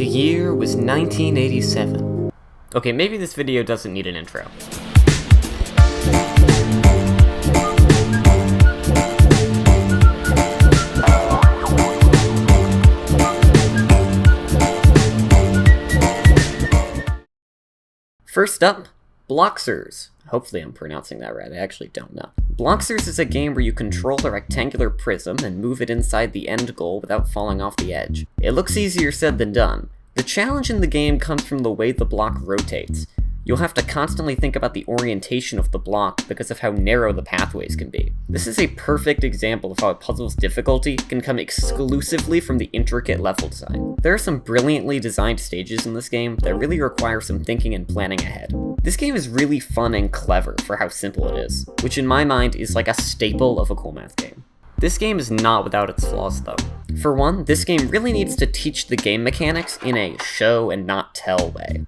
The year was 1987. Okay, maybe this video doesn't need an intro. First up, Bloxers. Hopefully I'm pronouncing that right, I actually don't know. Bloxers is a game where you control a rectangular prism and move it inside the end goal without falling off the edge. It looks easier said than done. The challenge in the game comes from the way the block rotates. You'll have to constantly think about the orientation of the block because of how narrow the pathways can be. This is a perfect example of how a puzzle's difficulty can come exclusively from the intricate level design. There are some brilliantly designed stages in this game that really require some thinking and planning ahead. This game is really fun and clever for how simple it is, which in my mind is like a staple of a Coolmath game. This game is not without its flaws though. For one, this game really needs to teach the game mechanics in a show and not tell way.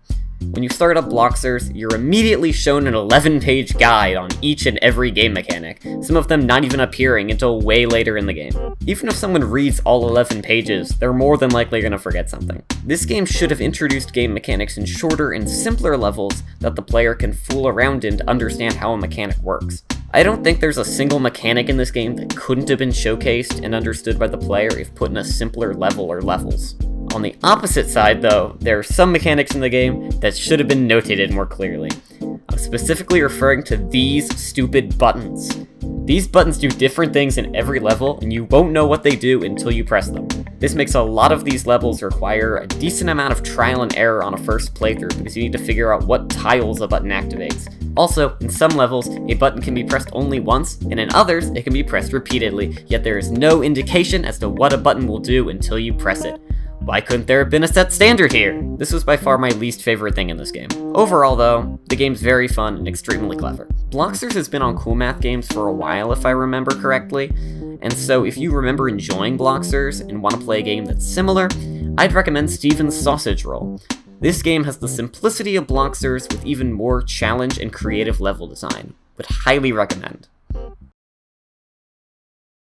When you start up Bloxers, you're immediately shown an 11-page guide on each and every game mechanic, some of them not even appearing until way later in the game. Even if someone reads all 11 pages, they're more than likely going to forget something. This game should have introduced game mechanics in shorter and simpler levels that the player can fool around in to understand how a mechanic works. I don't think there's a single mechanic in this game that couldn't have been showcased and understood by the player if put in a simpler level or levels. On the opposite side, though, there are some mechanics in the game that should have been notated more clearly. I'm specifically referring to these stupid buttons. These buttons do different things in every level, and you won't know what they do until you press them. This makes a lot of these levels require a decent amount of trial and error on a first playthrough because you need to figure out what tiles a button activates. Also, in some levels, a button can be pressed only once, and in others, it can be pressed repeatedly, yet there is no indication as to what a button will do until you press it. Why couldn't there have been a set standard here? This was by far my least favorite thing in this game. Overall though, the game's very fun and extremely clever. Bloxers has been on Coolmath games for a while if I remember correctly, and so if you remember enjoying Bloxers and want to play a game that's similar, I'd recommend Steven's Sausage Roll. This game has the simplicity of Bloxers with even more challenge and creative level design. Would highly recommend.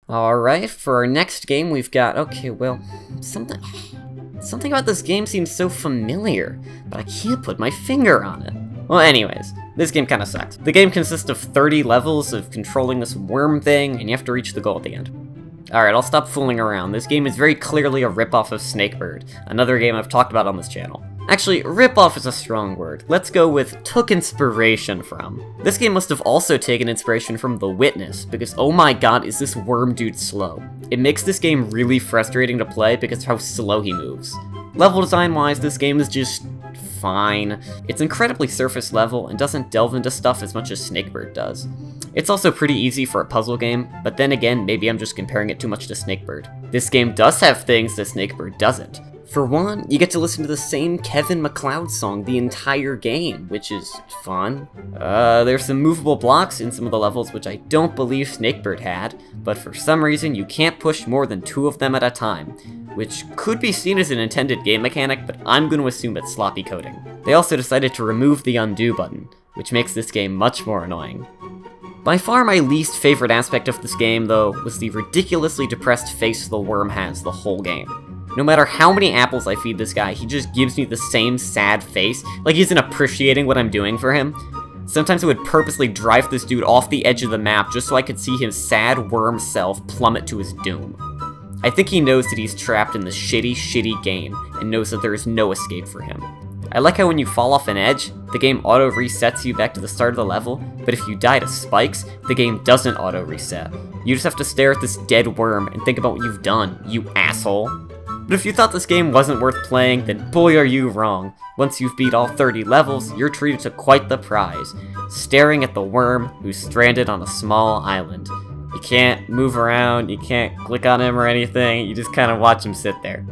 Alright, for our next game we've got, something about this game seems so familiar, but I can't put my finger on it. Well anyways, this game kinda sucks. The game consists of 30 levels of controlling this worm thing, and you have to reach the goal at the end. Alright, I'll stop fooling around. This game is very clearly a ripoff of Snakebird, another game I've talked about on this channel. Actually, ripoff is a strong word. Let's go with took inspiration from. This game must have also taken inspiration from The Witness, because oh my god is this worm dude slow. It makes this game really frustrating to play because of how slow he moves. Level design wise, this game is just fine. It's incredibly surface level and doesn't delve into stuff as much as Snakebird does. It's also pretty easy for a puzzle game, but then again, maybe I'm just comparing it too much to Snakebird. This game does have things that Snakebird doesn't. For one, you get to listen to the same Kevin MacLeod song the entire game, which is fun. There's some movable blocks in some of the levels which I don't believe Snakebird had, but for some reason you can't push more than 2 of them at a time, which could be seen as an intended game mechanic, but I'm going to assume it's sloppy coding. They also decided to remove the undo button, which makes this game much more annoying. By far my least favorite aspect of this game, though, was the ridiculously depressed face the worm has the whole game. No matter how many apples I feed this guy, he just gives me the same sad face, like he isn't appreciating what I'm doing for him. Sometimes I would purposely drive this dude off the edge of the map just so I could see his sad worm self plummet to his doom. I think he knows that he's trapped in this shitty game, and knows that there is no escape for him. I like how when you fall off an edge, the game auto-resets you back to the start of the level, but if you die to spikes, the game doesn't auto-reset. You just have to stare at this dead worm and think about what you've done, you asshole. But if you thought this game wasn't worth playing, then boy are you wrong. Once you've beat all 30 levels, you're treated to quite the prize, staring at the worm who's stranded on a small island. You can't move around, you can't click on him or anything, you just kind of watch him sit there.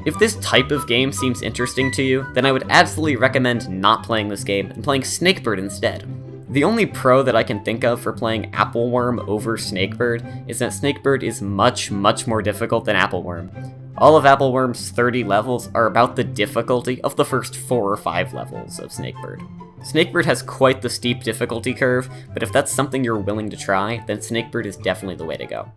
If this type of game seems interesting to you, then I would absolutely recommend not playing this game and playing Snakebird instead. The only pro that I can think of for playing Appleworm over Snakebird is that Snakebird is much more difficult than Appleworm. All of Appleworm's 30 levels are about the difficulty of the first 4 or 5 levels of Snakebird. Snakebird has quite the steep difficulty curve, but if that's something you're willing to try, then Snakebird is definitely the way to go.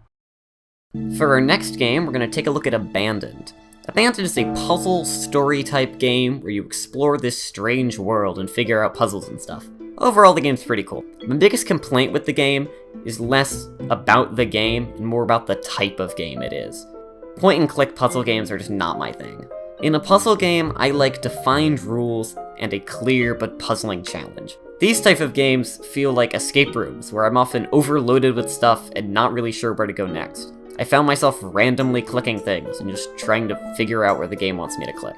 For our next game, we're going to take a look at Abandoned. Abandoned is a puzzle story type game where you explore this strange world and figure out puzzles and stuff. Overall, the game's pretty cool. My biggest complaint with the game is less about the game and more about the type of game it is. Point and click puzzle games are just not my thing. In a puzzle game, I like defined rules and a clear but puzzling challenge. These type of games feel like escape rooms, where I'm often overloaded with stuff and not really sure where to go next. I found myself randomly clicking things and just trying to figure out where the game wants me to click.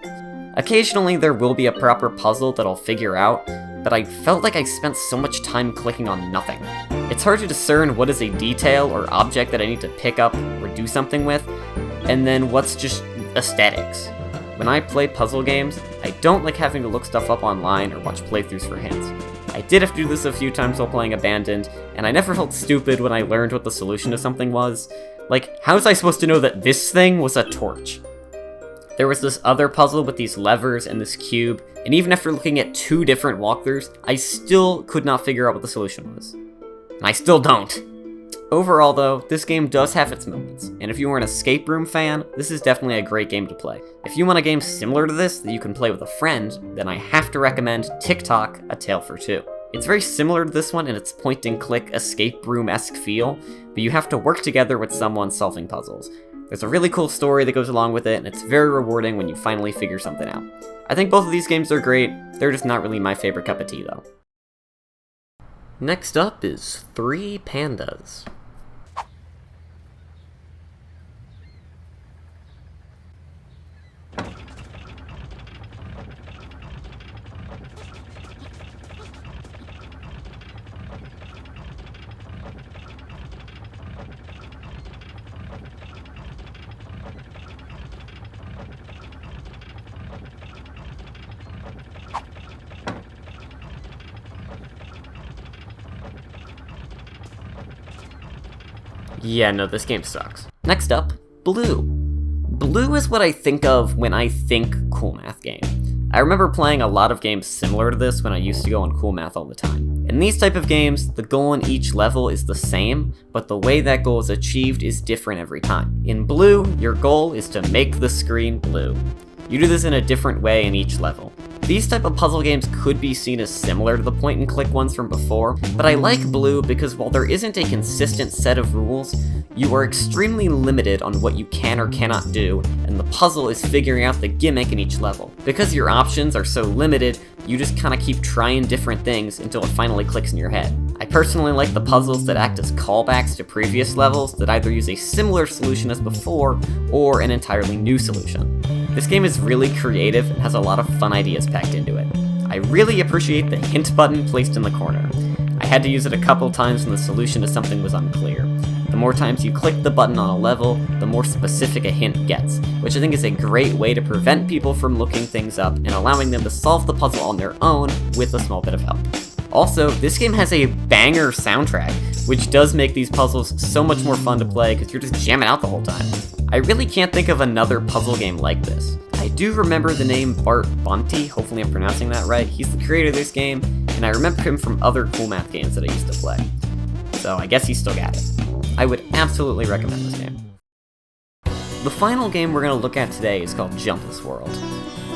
Occasionally there will be a proper puzzle that I'll figure out, but I felt like I spent so much time clicking on nothing. It's hard to discern what is a detail or object that I need to pick up or do something with, and then what's just aesthetics. When I play puzzle games, I don't like having to look stuff up online or watch playthroughs for hints. I did have to do this a few times while playing Abandoned, and I never felt stupid when I learned what the solution to something was. Like, how was I supposed to know that this thing was a torch? There was this other puzzle with these levers and this cube, and even after looking at 2 different walkthroughs, I still could not figure out what the solution was. And I still don't. Overall though, this game does have its moments, and if you are an escape room fan, this is definitely a great game to play. If you want a game similar to this that you can play with a friend, then I have to recommend TikTok: A Tale for Two. It's very similar to this one in its point-and-click escape room-esque feel, but you have to work together with someone solving puzzles. There's a really cool story that goes along with it, and it's very rewarding when you finally figure something out. I think both of these games are great, they're just not really my favorite cup of tea though. Next up is 3 Pandas. Yeah, no, this game sucks. Next up, Blue. Blue is what I think of when I think Coolmath game. I remember playing a lot of games similar to this when I used to go on Coolmath all the time. In these type of games, the goal in each level is the same, but the way that goal is achieved is different every time. In Blue, your goal is to make the screen blue. You do this in a different way in each level. These type of puzzle games could be seen as similar to the point-and-click ones from before, but I like Blue because while there isn't a consistent set of rules, you are extremely limited on what you can or cannot do, and the puzzle is figuring out the gimmick in each level. Because your options are so limited, you just kinda keep trying different things until it finally clicks in your head. I personally like the puzzles that act as callbacks to previous levels that either use a similar solution as before, or an entirely new solution. This game is really creative and has a lot of fun ideas packed into it. I really appreciate the hint button placed in the corner. I had to use it a couple times when the solution to something was unclear. The more times you click the button on a level, the more specific a hint gets, which I think is a great way to prevent people from looking things up and allowing them to solve the puzzle on their own with a small bit of help. Also, this game has a banger soundtrack, which does make these puzzles so much more fun to play because you're just jamming out the whole time. I really can't think of another puzzle game like this. I do remember the name Bart Bonte, hopefully I'm pronouncing that right. He's the creator of this game, and I remember him from other Coolmath games that I used to play. So I guess he still got it. I would absolutely recommend this game. The final game we're going to look at today is called Jumpless World.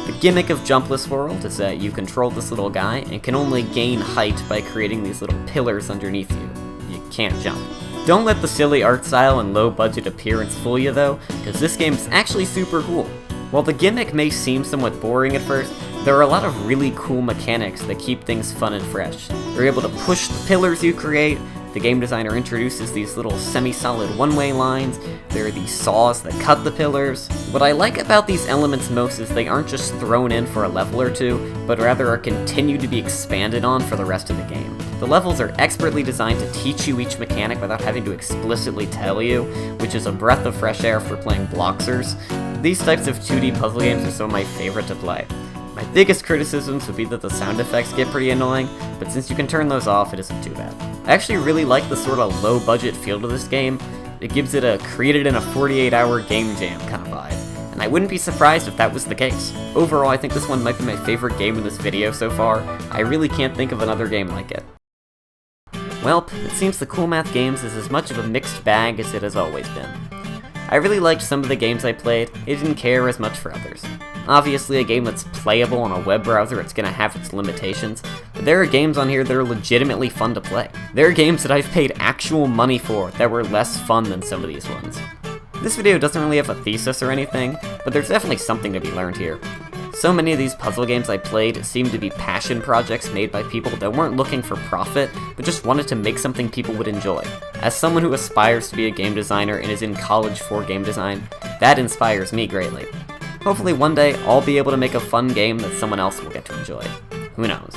The gimmick of Jumpless World is that you control this little guy and can only gain height by creating these little pillars underneath you. You can't jump. Don't let the silly art style and low budget appearance fool you though, because this game is actually super cool. While the gimmick may seem somewhat boring at first, there are a lot of really cool mechanics that keep things fun and fresh. You're able to push the pillars you create. The game designer introduces these little semi-solid one-way lines. There are these saws that cut the pillars. What I like about these elements most is they aren't just thrown in for a level or two, but rather are continued to be expanded on for the rest of the game. The levels are expertly designed to teach you each mechanic without having to explicitly tell you, which is a breath of fresh air for playing Bloxers. These types of 2D puzzle games are some of my favorite to play. My biggest criticisms would be that the sound effects get pretty annoying, but since you can turn those off, it isn't too bad. I actually really like the sort of low-budget feel to this game. It gives it a created in a 48-hour game jam kind of vibe, and I wouldn't be surprised if that was the case. Overall, I think this one might be my favorite game in this video so far. I really can't think of another game like it. Welp, it seems the Coolmath games is as much of a mixed bag as it has always been. I really liked some of the games I played, I didn't care as much for others. Obviously, a game that's playable on a web browser, it's gonna have its limitations, but there are games on here that are legitimately fun to play. There are games that I've paid actual money for that were less fun than some of these ones. This video doesn't really have a thesis or anything, but there's definitely something to be learned here. So many of these puzzle games I played seemed to be passion projects made by people that weren't looking for profit, but just wanted to make something people would enjoy. As someone who aspires to be a game designer and is in college for game design, that inspires me greatly. Hopefully one day I'll be able to make a fun game that someone else will get to enjoy. Who knows?